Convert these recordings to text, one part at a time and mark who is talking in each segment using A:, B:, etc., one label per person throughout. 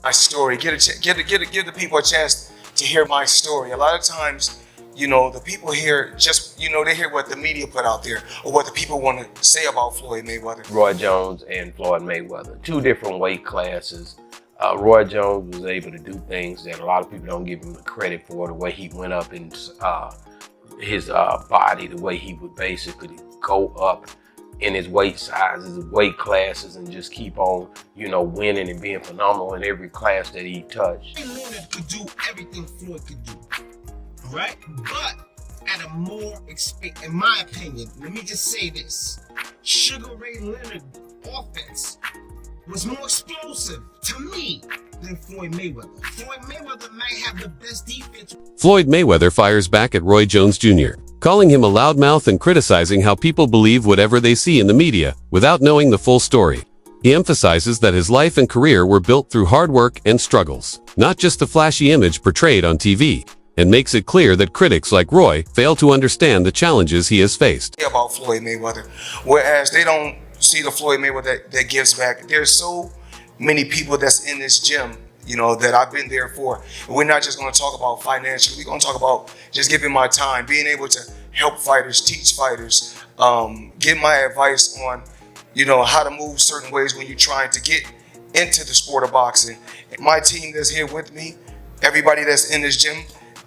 A: My story, give the people a chance to hear my story. A lot of times, the people hear just, they hear what the media put out there or what the people want to say about Floyd Mayweather.
B: Roy Jones and Floyd Mayweather, two different weight classes. Roy Jones was able to do things that a lot of people don't give him the credit for, the way he went up in his body, the way he would basically go up in his weight sizes, weight classes, and just keep on, winning and being phenomenal in every class that he touched.
C: Leonard could do everything Floyd could do, right? But at a more, in my opinion, let me just say this, Sugar Ray Leonard offense was more explosive to me than Floyd Mayweather. Floyd Mayweather might have the best defense.
D: Floyd Mayweather fires back at Roy Jones Jr., calling him a loudmouth and criticizing how people believe whatever they see in the media without knowing the full story. He emphasizes that his life and career were built through hard work and struggles, not just the flashy image portrayed on TV, and makes it clear that critics like Roy fail to understand the challenges he has faced.
A: About Floyd Mayweather, whereas they don't see the Floyd Mayweather that gives back. There's so many people that's in this gym, that I've been there for. We're not just going to talk about financially. We're going to talk about just giving my time, being able to help fighters, teach fighters, give my advice on, how to move certain ways when you're trying to get into the sport of boxing. My team that's here with me, everybody that's in this gym,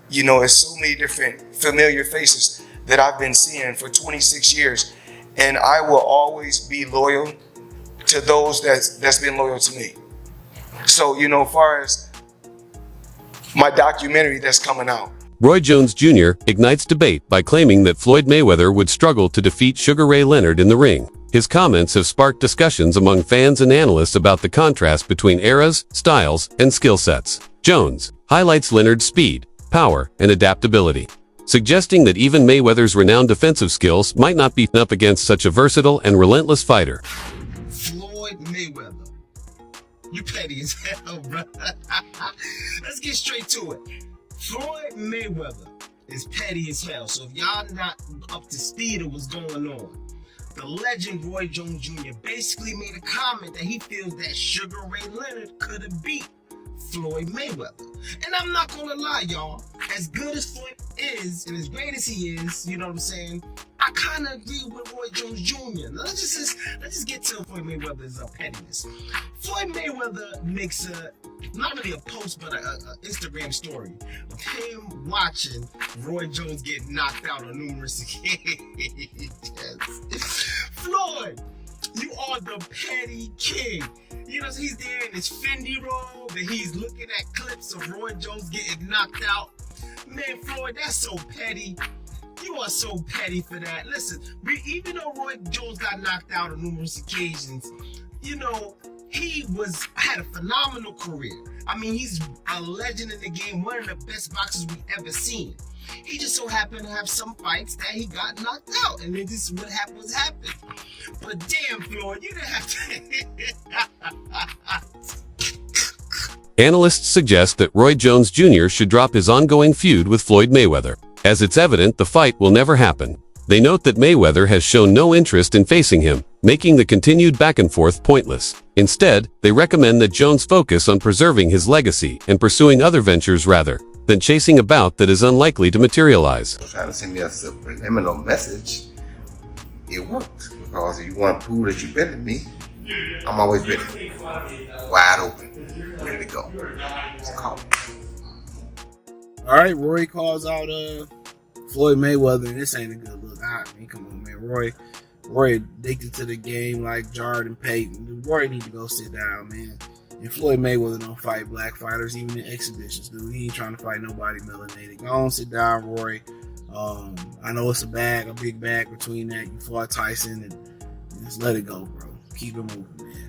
A: it's so many different familiar faces that I've been seeing for 26 years. And I will always be loyal to those that's been loyal to me. So, as far as my documentary that's coming out.
D: Roy Jones Jr. ignites debate by claiming that Floyd Mayweather would struggle to defeat Sugar Ray Leonard in the ring. His comments have sparked discussions among fans and analysts about the contrast between eras, styles, and skill sets. Jones highlights Leonard's speed, power, and adaptability, suggesting that even Mayweather's renowned defensive skills might not be up against such a versatile and relentless fighter.
C: Floyd Mayweather, you petty as hell, bro. Let's get straight to it. Floyd Mayweather is petty as hell, so if y'all not up to speed of what's going on, the legend Roy Jones Jr. basically made a comment that he feels that Sugar Ray Leonard could have beat Floyd Mayweather. And I'm not gonna lie, y'all, as good as Floyd is and as great as he is, you know what I'm saying, I kind of agree with Roy Jones Jr. Now, let's just get to Floyd Mayweather's pettiness. Floyd Mayweather makes not really a post, but an Instagram story of him watching Roy Jones get knocked out on numerous occasions. Floyd, you are the petty king. He's there in his Fendi robe and he's looking at clips of Roy Jones getting knocked out. Man, Floyd, that's so petty. You are so petty for that. Listen, even though Roy Jones got knocked out on numerous occasions, he had a phenomenal career. I mean, he's a legend in the game, one of the best boxers we've ever seen. He just so happened to have some fights that he got knocked out, and then this is what happened. But damn, Floyd, you didn't have to.
D: Analysts suggest that Roy Jones Jr. should drop his ongoing feud with Floyd Mayweather, as it's evident the fight will never happen. They note that Mayweather has shown no interest in facing him, making the continued back and forth pointless. Instead, they recommend that Jones focus on preserving his legacy and pursuing other ventures rather than chasing a bout that is unlikely to materialize.
E: Trying to send me a subliminal message, it worked. Because if you want to prove that you're better than me, I'm always ready. Wide open, ready to go. It's a call.
F: All right, Roy calls out Floyd Mayweather. This ain't a good look. Come on, man. Roy addicted to the game like Jordan Payton. Roy need to go sit down, man. And Floyd Mayweather don't fight black fighters, even in exhibitions, dude. He ain't trying to fight nobody melanated. Go on, sit down, Roy. I know it's a big bag between that. You fought Tyson, and just let it go, bro. Keep it moving, man.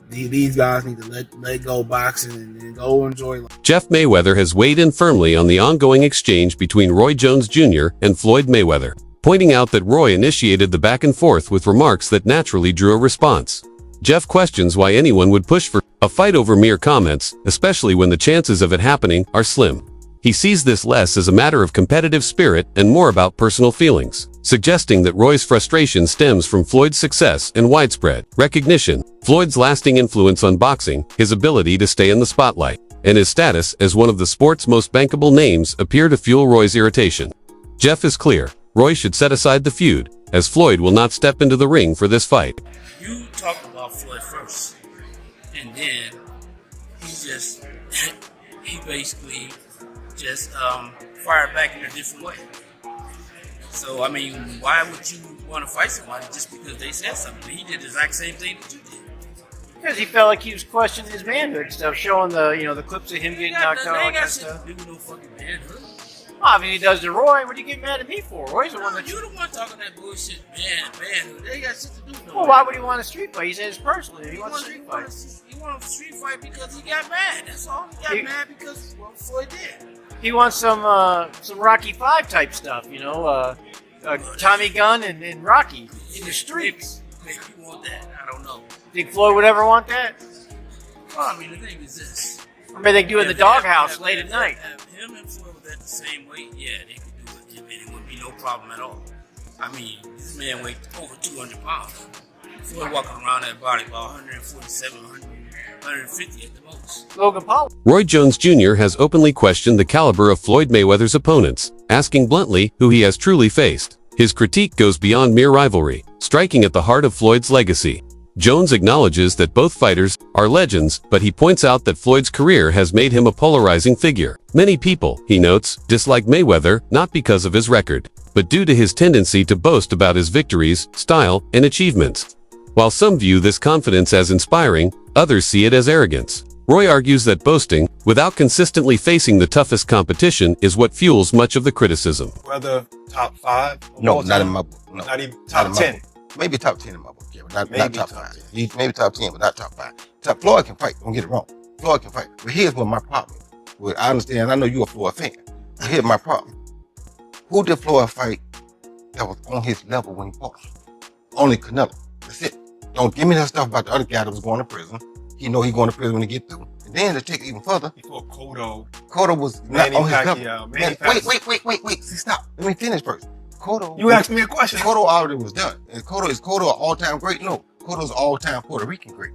F: These guys need to let go boxing and go enjoy life.
D: Jeff Mayweather has weighed in firmly on the ongoing exchange between Roy Jones Jr. and Floyd Mayweather, pointing out that Roy initiated the back and forth with remarks that naturally drew a response. Jeff questions why anyone would push for a fight over mere comments, especially when the chances of it happening are slim. He sees this less as a matter of competitive spirit and more about personal feelings, suggesting that Roy's frustration stems from Floyd's success and widespread recognition, Floyd's lasting influence on boxing, his ability to stay in the spotlight, and his status as one of the sport's most bankable names appear to fuel Roy's irritation. Jeff is clear. Roy should set aside the feud, as Floyd will not step into the ring for this fight.
G: You talked about Floyd first, and then he basically just fired back in a different way. So, I mean, why would you want to fight somebody just because they said something? He did the exact same thing that you did.
H: Because he felt like he was questioning his manhood and stuff, showing the clips of him getting knocked out and stuff.
G: They got no fucking manhood.
H: Obviously he does to Roy. What do you get mad at me for? Roy's the one that
G: you the one talking that bullshit, manhood. They got shit to do with
H: Well, why would he want a street fight? He says personally, he wants a street fight.
G: He wants a street fight because he got mad. That's all. He got mad because of what Floyd did.
H: He wants some Rocky V type stuff, Tommy Gunn and Rocky in the streets.
G: Maybe you want that. I don't know.
H: Think Floyd would ever want that?
G: Well, I mean, the thing is this.
H: Or maybe they do it in the doghouse late at night.
G: If him and Floyd was at the same weight, yeah, they could do it. And it would be no problem at all. I mean, this man weighed over 200 pounds. Floyd walking around that body about 147, 150 at the most.
H: Logan Paul.
D: Roy Jones Jr. has openly questioned the caliber of Floyd Mayweather's opponents, asking bluntly who he has truly faced. His critique goes beyond mere rivalry, striking at the heart of Floyd's legacy. Jones acknowledges that both fighters are legends, but he points out that Floyd's career has made him a polarizing figure. Many people, he notes, dislike Mayweather not because of his record, but due to his tendency to boast about his victories, style, and achievements. While some view this confidence as inspiring, others see it as arrogance. Roy argues that boasting, without consistently facing the toughest competition, is what fuels much of the criticism.
A: Whether top 5?
E: No, not in my book. No.
A: Not even top 10.
E: Maybe top 10 in my book, yeah, but not top 5. Maybe top 10, but not top 5. Floyd can fight, don't get it wrong. Floyd can fight. But here's what my problem is. Well, I understand, I know you're a Floyd fan. But here's my problem. Who did Floyd fight that was on his level when he fought? Only Canelo. That's it. Don't give me that stuff about the other guy that was going to prison. He know he going to prison when he get through. And then to take it even further.
A: He fought Cotto.
E: Cotto was not on his level. Wait. See, stop. Let me finish first. Cotto.
A: You asked me a question.
E: Cotto already was done. And is Cotto an all-time great? No. Cotto's an all-time Puerto Rican great.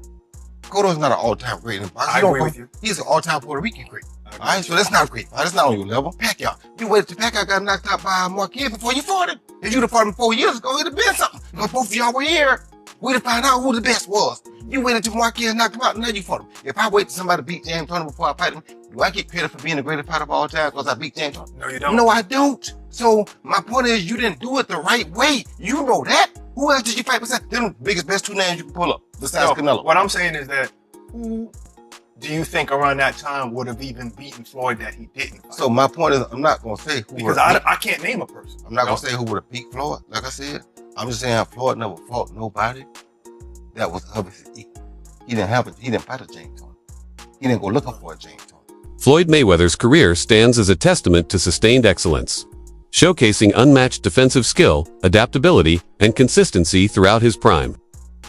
E: Cotto's not an all-time great in boxing.
A: I agree with you.
E: He's an all-time Puerto Rican great. All right, so that's not great. That's not on your level. Pacquiao. You waited till Pacquiao got knocked out by Marquez before you fought him. If you'd have fought him 4 years ago, it'd have been something. Because both of y'all were here. We'd have found out who the best was. You waited till Marquez knocked him out, and now you fought him. If I wait till somebody beat James Toney before I fight him, do I get credit for being the greatest fighter of all time because I beat James Toney?
A: No, you don't.
E: No, I don't. So my point is, you didn't do it the right way. You know that. Who else did you fight besides them? Best 2 names you can pull up besides Canelo.
A: What I'm saying is that who do you think around that time would have even beaten Floyd that he didn't fight?
E: So my point is, I'm not gonna say who.
A: Because I can't name a person.
E: I'm not gonna say who would have beat Floyd. Like I said, I'm just saying Floyd never fought nobody that was of his equal. He didn't fight a James Toney. He didn't go looking for a James Toney.
D: Floyd Mayweather's career stands as a testament to sustained excellence, showcasing unmatched defensive skill, adaptability, and consistency throughout his prime.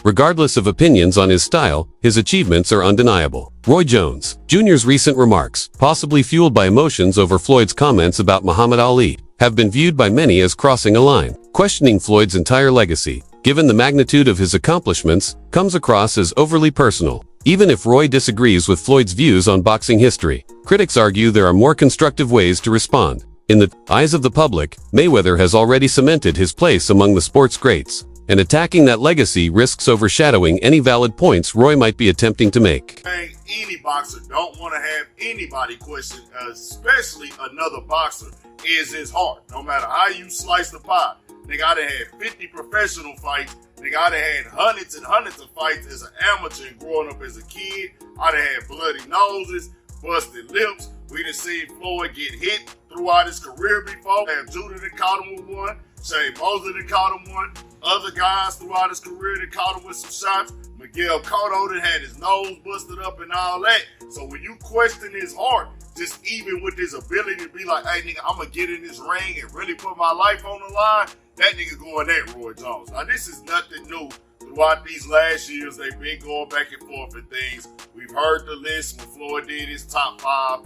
D: Regardless of opinions on his style, his achievements are undeniable. Roy Jones Jr.'s recent remarks, possibly fueled by emotions over Floyd's comments about Muhammad Ali, have been viewed by many as crossing a line. Questioning Floyd's entire legacy, given the magnitude of his accomplishments, comes across as overly personal. Even if Roy disagrees with Floyd's views on boxing history, critics argue there are more constructive ways to respond. In the eyes of the public, Mayweather has already cemented his place among the sport's greats, and attacking that legacy risks overshadowing any valid points Roy might be attempting to make.
I: Any boxer don't want to have anybody question, especially another boxer, is his heart. No matter how you slice the pie. Nigga, I done had 50 professional fights. Nigga, I done had hundreds and hundreds of fights as an amateur and growing up as a kid. I done had bloody noses, busted lips. We done seen Floyd get hit throughout his career before. Judah done caught him with one. Shane Mosley done caught him one. Other guys throughout his career done caught him with some shots. Miguel Cotto done had his nose busted up and all that. So when you question his heart, just even with his ability to be like, hey nigga, I'm gonna get in this ring and really put my life on the line, that nigga going at Roy Jones. Now this is nothing new. Throughout these last years, they've been going back and forth and things. We've heard the list when Floyd did his top 5.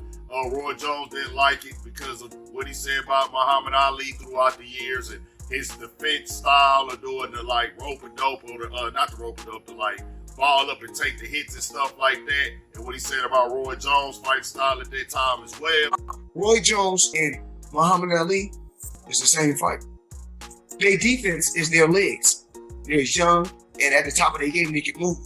I: Roy Jones didn't like it because of what he said about Muhammad Ali throughout the years and his defense style of doing the like rope and dope or the not the rope and dope, the like ball up and take the hits and stuff like that, and what he said about Roy Jones' fight style at that time as well.
A: Roy Jones and Muhammad Ali is the same fight. Their defense is their legs. They're young, and at the top of their game, they can move.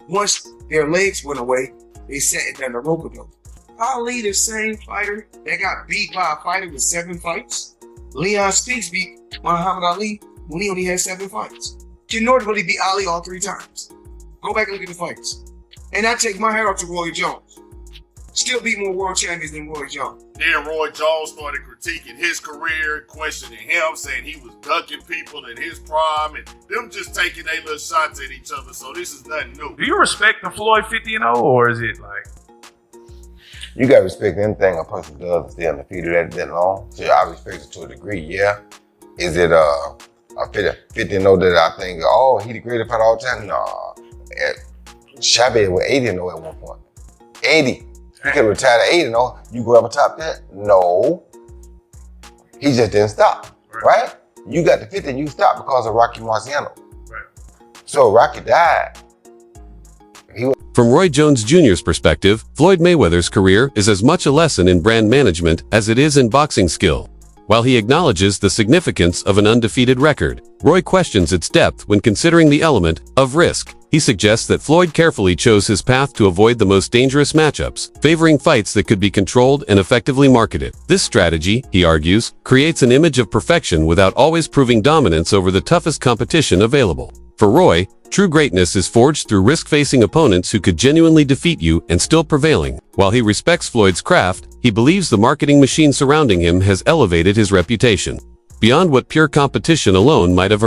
A: Once their legs went away, they sat it down the rope dope. Ali, the same fighter that got beat by a fighter with 7 fights. Leon Spinks beat Muhammad Ali when he only had 7 fights. Ken Norton really beat Ali all 3 times. Go back and look at the fights. And I take my hat off to Roy Jones. Still beat more world champions than Roy Jones.
I: Then Roy Jones started critiquing his career, questioning him, saying he was ducking people in his prime, and them just taking their little shots at each other. So this is nothing new.
J: Do you respect the Floyd 50-0, or is it like?
E: You gotta respect anything a person does to stay undefeated that long. So I respect it to a degree, yeah. Is it a 50-0 that I think, oh, he the greatest fighter all the time? No. Chavez was 80-0 at one point. 80. He could retire at 80-0. You go up top that? No. He just didn't stop, right? You got the 50 and you stopped because of Rocky Marciano.
J: Right.
E: So Rocky died.
D: From Roy Jones Jr.'s perspective, Floyd Mayweather's career is as much a lesson in brand management as it is in boxing skill. While he acknowledges the significance of an undefeated record, Roy questions its depth when considering the element of risk. He suggests that Floyd carefully chose his path to avoid the most dangerous matchups, favoring fights that could be controlled and effectively marketed. This strategy, he argues, creates an image of perfection without always proving dominance over the toughest competition available. For Roy, true greatness is forged through risk-facing opponents who could genuinely defeat you and still prevailing. While he respects Floyd's craft, he believes the marketing machine surrounding him has elevated his reputation beyond what pure competition alone might have earned.